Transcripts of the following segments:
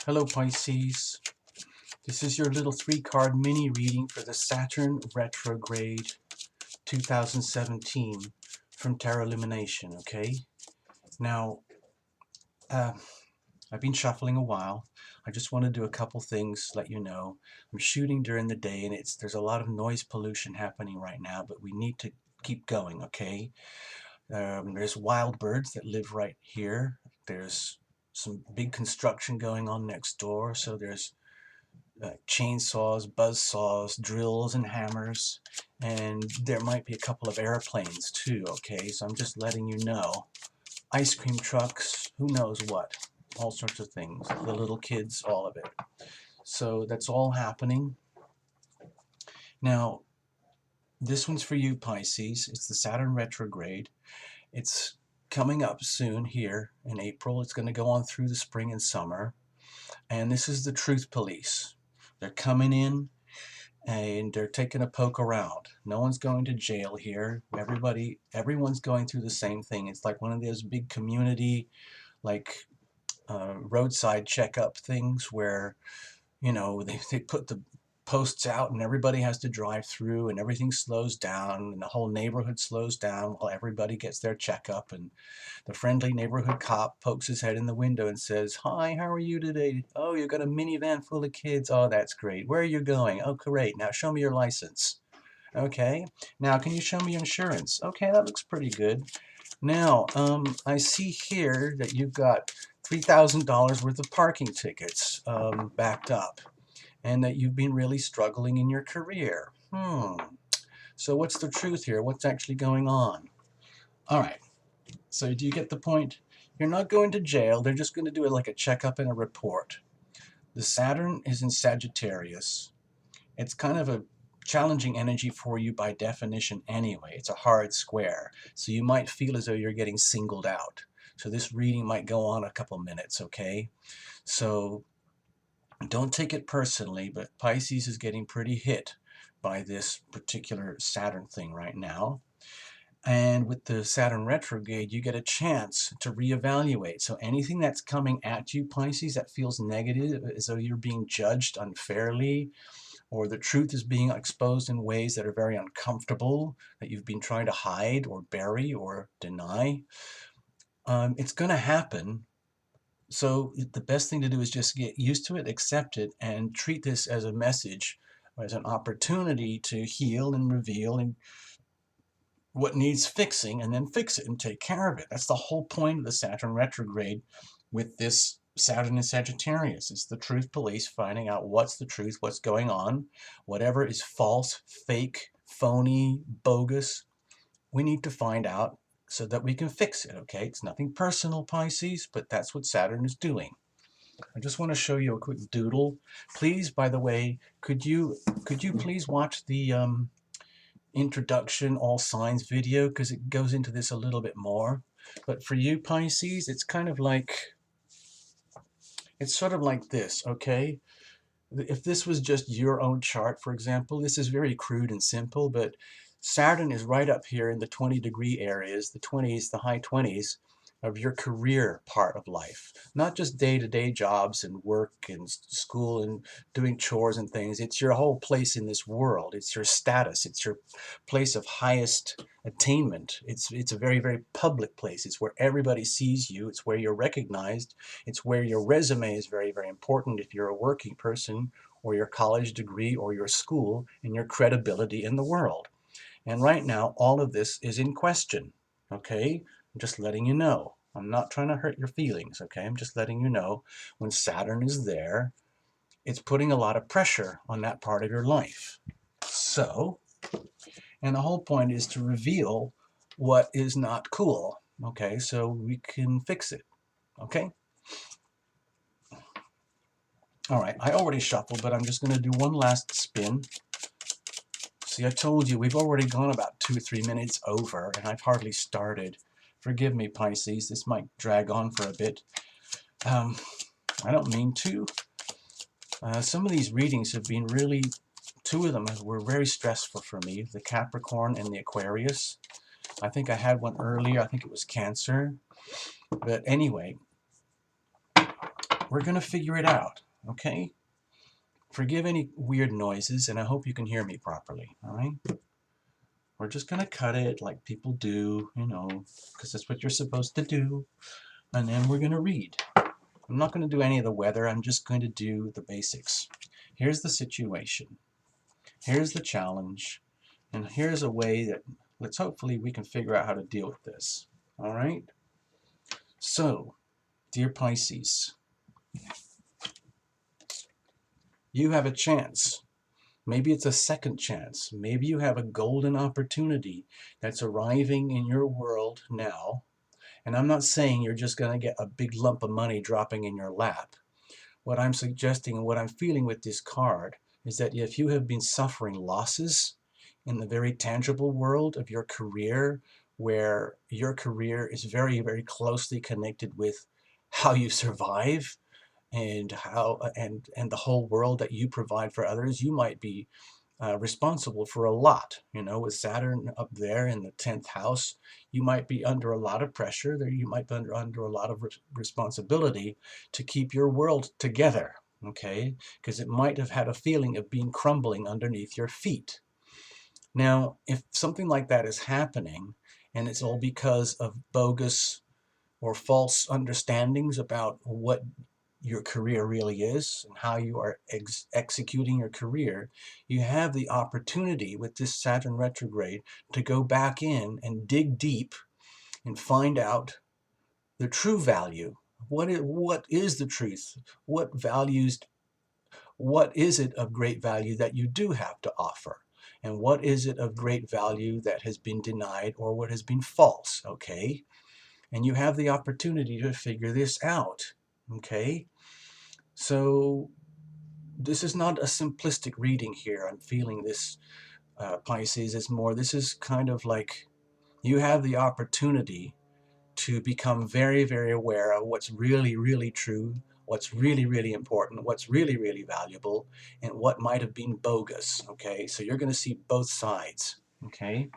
Hello Pisces, this is your little 3-card mini reading for the Saturn Retrograde 2017 from Tarot Lumination, okay? Now, I've been shuffling a while. I just want to do a couple things, let you know. I'm shooting during the day and there's a lot of noise pollution happening right now, but we need to keep going, okay? There's wild birds that live right here. There's some big construction going on next door, so there's chainsaws, buzz saws, drills, and hammers, and there might be a couple of airplanes too, okay? So I'm just letting you know. Ice cream trucks, who knows what, all sorts of things, the little kids, all of it. So that's all happening. Now, this one's for you, Pisces. It's the Saturn retrograde. It's coming up soon here in April. It's going to go on through the spring and summer. And this is the truth police. They're coming in and they're taking a poke around. No one's going to jail here. Everyone's going through the same thing. It's like one of those big community, like roadside checkup things where, you know, they put the posts out and everybody has to drive through and everything slows down and the whole neighborhood slows down while everybody gets their checkup, and the friendly neighborhood cop pokes his head in the window and says, "Hi, how are you today? Oh, you've got a minivan full of kids. Oh, that's great. Where are you going? Oh, great. Now show me your license. Okay. Now can you show me your insurance? Okay, that looks pretty good. Now, I see here that you've got $3,000 worth of parking tickets backed up, and that you've been really struggling in your career. So what's the truth here? What's actually going on? All right. So do you get the point? You're not going to jail. They're just going to do it like a checkup and a report. The Saturn is in Sagittarius. It's kind of a challenging energy for you by definition anyway. It's a hard square. So you might feel as though you're getting singled out. So this reading might go on a couple minutes, okay? So don't take it personally, but Pisces is getting pretty hit by this particular Saturn thing right now. And with the Saturn retrograde, you get a chance to reevaluate. So anything that's coming at you, Pisces, that feels negative, as though you're being judged unfairly, or the truth is being exposed in ways that are very uncomfortable, that you've been trying to hide or bury or deny, it's going to happen. So the best thing to do is just get used to it, accept it, and treat this as a message, as an opportunity to heal and reveal and what needs fixing, and then fix it and take care of it. That's the whole point of the Saturn retrograde with this Saturn in Sagittarius. It's the truth police finding out what's the truth, what's going on, whatever is false, fake, phony, bogus. We need to find out so that we can fix it, okay? It's nothing personal, Pisces, but that's what Saturn is doing. I just want to show you a quick doodle. Please, by the way, could you please watch the introduction all signs video, because it goes into this a little bit more. But for you, Pisces, it's kind of like, it's sort of like this, okay? If this was just your own chart, for example, this is very crude and simple, but Saturn is right up here in the 20-degree areas, the 20s, the high 20s of your career part of life. Not just day-to-day jobs and work and school and doing chores and things. It's your whole place in this world. It's your status. It's your place of highest attainment. It's a very, very public place. It's where everybody sees you. It's where you're recognized. It's where your resume is very, very important if you're a working person, or your college degree, or your school, and your credibility in the world. And right now, all of this is in question, okay? I'm just letting you know. I'm not trying to hurt your feelings, okay? I'm just letting you know when Saturn is there, it's putting a lot of pressure on that part of your life. So, and the whole point is to reveal what is not cool, okay? So we can fix it, okay? All right, I already shuffled, but I'm just going to do one last spin. See, I told you, we've already gone about 2 or 3 minutes over, and I've hardly started. Forgive me, Pisces, this might drag on for a bit. I don't mean to. Some of these readings have been really, 2 of them were very stressful for me, the Capricorn and the Aquarius. I think I had one earlier, I think it was Cancer. But anyway, we're going to figure it out, okay? Forgive any weird noises, and I hope you can hear me properly, all right? We're just going to cut it like people do, you know, because that's what you're supposed to do, and then we're going to read. I'm not going to do any of the weather, I'm just going to do the basics. Here's the situation. Here's the challenge, and here's a way that hopefully we can figure out how to deal with this, all right? So, dear Pisces, you have a chance. Maybe it's a second chance. Maybe you have a golden opportunity that's arriving in your world now. And I'm not saying you're just going to get a big lump of money dropping in your lap. What I'm suggesting and what I'm feeling with this card is that if you have been suffering losses in the very tangible world of your career, where your career is very, very closely connected with how you survive, and the whole world that you provide for others, you might be responsible for a lot. You know, with Saturn up there in the 10th house, you might be under a lot of pressure. There, you might be under a lot of responsibility to keep your world together. Okay, because it might have had a feeling of being crumbling underneath your feet. Now, if something like that is happening, and it's all because of bogus or false understandings about what your career really is and how you are executing your career, you have the opportunity with this Saturn retrograde to go back in and dig deep and find out the true value. What is the truth? What is it of great value that you do have to offer? And what is it of great value that has been denied or what has been false? Okay? And you have the opportunity to figure this out. Okay? So this is not a simplistic reading here. I'm feeling this, Pisces, is more, this is kind of like you have the opportunity to become very, very aware of what's really, really true, what's really, really important, what's really, really valuable, and what might have been bogus, okay? So you're going to see both sides, okay?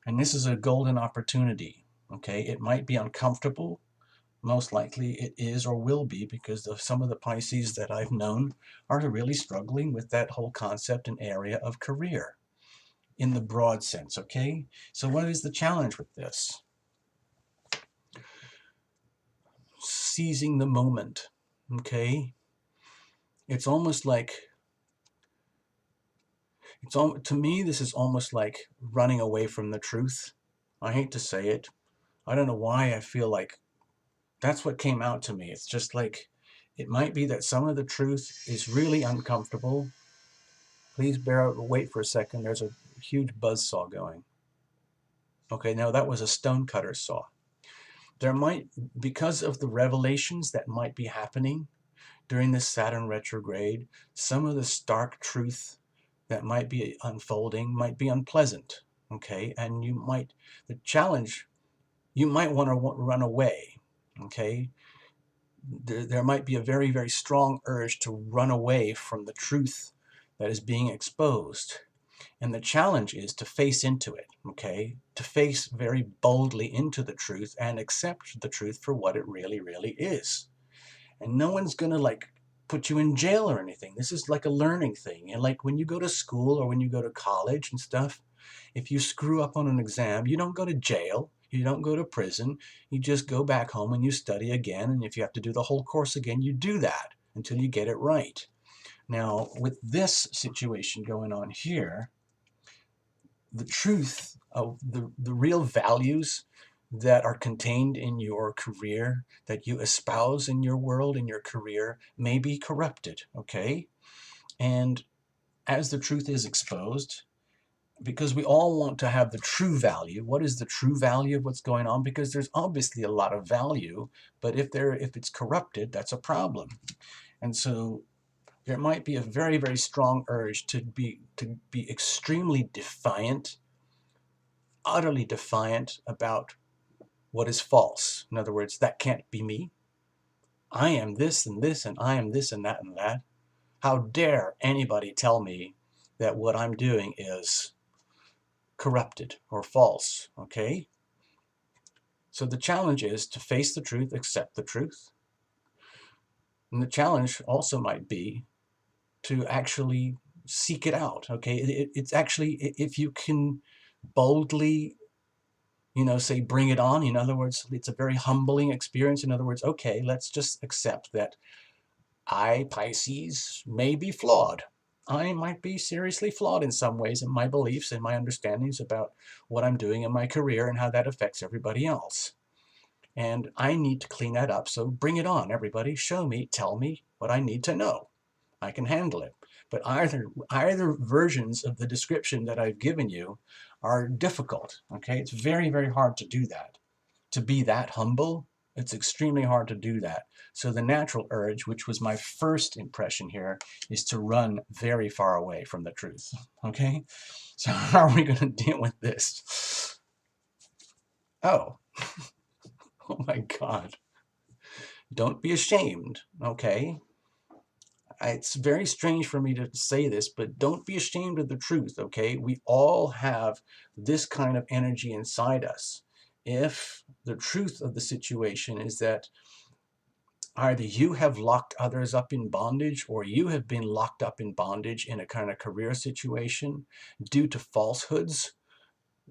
And this is a golden opportunity, okay? It might be uncomfortable. Most likely it is or will be, because some of the Pisces that I've known are really struggling with that whole concept and area of career in the broad sense, okay? So what is the challenge with this? Seizing the moment, okay? It's almost like, to me, this is almost like running away from the truth. I hate to say it. I don't know why I feel like that's what came out to me. It's just like, it might be that some of the truth is really uncomfortable. Please wait for a second. There's a huge buzz saw going. Okay, now that was a stonecutter saw. There might, because of the revelations that might be happening during this Saturn retrograde, some of the stark truth that might be unfolding might be unpleasant. Okay, and the challenge, you might want to run away. Okay, there might be a very, very strong urge to run away from the truth that is being exposed. And the challenge is to face into it, okay? To face very boldly into the truth and accept the truth for what it really, really is. And no one's going to like put you in jail or anything. This is like a learning thing. And like when you go to school or when you go to college and stuff, if you screw up on an exam, you don't go to jail. You don't go to prison. You just go back home and you study again. And if you have to do the whole course again, you do that until you get it right. Now, with this situation going on here, the truth of the real values that are contained in your career, that you espouse in your world, in your career, may be corrupted, okay? And as the truth is exposed, because we all want to have the true value. What is the true value of what's going on? Because there's obviously a lot of value, but if it's corrupted, that's a problem. And so there might be a very, very strong urge to be extremely defiant, utterly defiant about what is false. In other words, that can't be me. I am this and this, and I am this and that and that. How dare anybody tell me that what I'm doing is corrupted or false, okay? So the challenge is to face the truth, accept the truth, And the challenge also might be to actually seek it out, okay? It's actually, if you can boldly, say, bring it on. In other words, it's a very humbling experience. In other words, okay, let's just accept that I, Pisces, may be flawed. I might be seriously flawed in some ways in my beliefs and my understandings about what I'm doing in my career and how that affects everybody else. And I need to clean that up. So bring it on, everybody. Show me, tell me what I need to know. I can handle it. But either versions of the description that I've given you are difficult. Okay, it's very, very hard to do that. To be that humble, it's extremely hard to do that. So the natural urge, which was my first impression here, is to run very far away from the truth. Okay, so how are we going to deal with this? Oh, oh my God. Don't be ashamed, okay? It's very strange for me to say this, but don't be ashamed of the truth, okay? We all have this kind of energy inside us. If the truth of the situation is that either you have locked others up in bondage or you have been locked up in bondage in a kind of career situation due to falsehoods,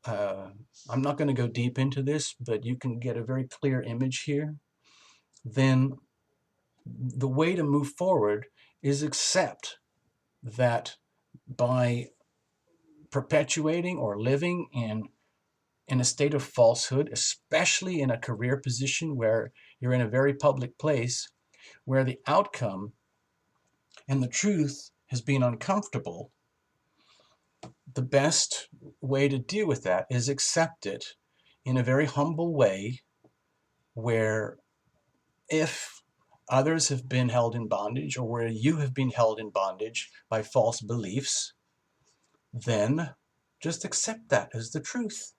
I'm not going to go deep into this, but you can get a very clear image here, then the way to move forward is accept that by perpetuating or living in a state of falsehood, especially in a career position where you're in a very public place, where the outcome and the truth has been uncomfortable, the best way to deal with that is accept it in a very humble way, where if others have been held in bondage or where you have been held in bondage by false beliefs, then just accept that as the truth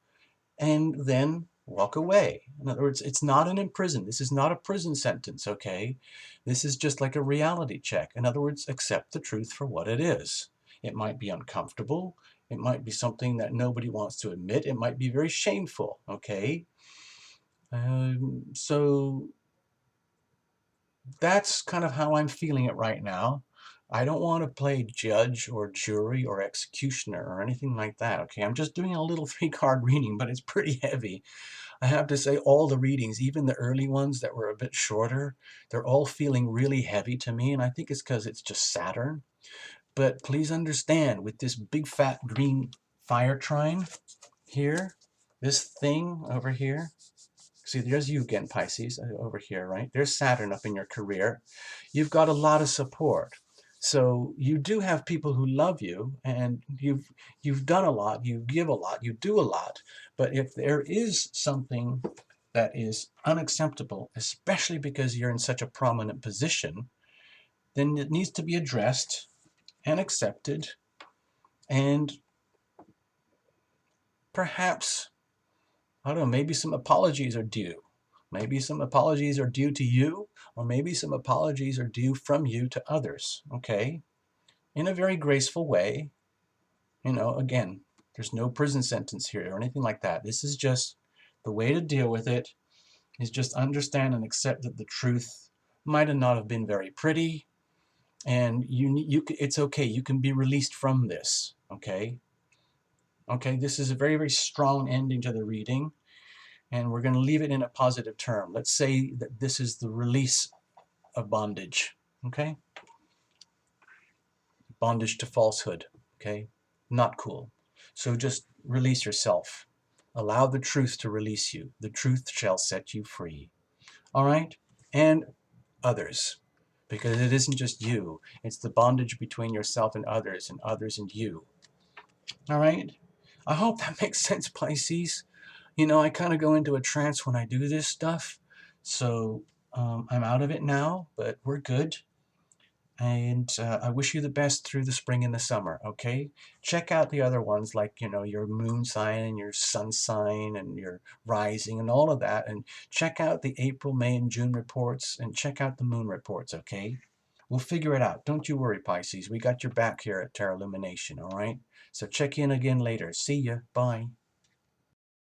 and then walk away. In other words, it's not an imprison. This is not a prison sentence, okay? This is just like a reality check. In other words, accept the truth for what it is. It might be uncomfortable. It might be something that nobody wants to admit. It might be very shameful, okay? So that's kind of how I'm feeling it right now. I don't want to play judge or jury or executioner or anything like that, okay? I'm just doing a little 3-card reading, but it's pretty heavy. I have to say, all the readings, even the early ones that were a bit shorter, they're all feeling really heavy to me, and I think it's because it's just Saturn. But please understand, with this big fat green fire trine here, this thing over here, see, there's you again, Pisces, over here, right? There's Saturn up in your career. You've got a lot of support. So you do have people who love you, and you've done a lot, you give a lot, you do a lot. But if there is something that is unacceptable, especially because you're in such a prominent position, then it needs to be addressed and accepted, and perhaps, I don't know, maybe some apologies are due. Maybe some apologies are due to you, or maybe some apologies are due from you to others, okay? In a very graceful way. Again, there's no prison sentence here or anything like that. This is just the way to deal with it is just understand and accept that the truth might not have been very pretty, and it's okay. You can be released from this, okay? Okay, this is a very, very strong ending to the reading, and we're going to leave it in a positive term. Let's say that this is the release of bondage, okay? Bondage to falsehood, okay? Not cool. So just release yourself. Allow the truth to release you. The truth shall set you free. All right? And others, because it isn't just you. It's the bondage between yourself and others and you. All right? I hope that makes sense, Pisces. I kind of go into a trance when I do this stuff. So I'm out of it now, but we're good. And I wish you the best through the spring and the summer, okay? Check out the other ones, like, your moon sign and your sun sign and your rising and all of that. And check out the April, May, and June reports, and check out the moon reports, okay? We'll figure it out. Don't you worry, Pisces. We got your back here at Terra Lumination, all right? So check in again later. See ya. Bye.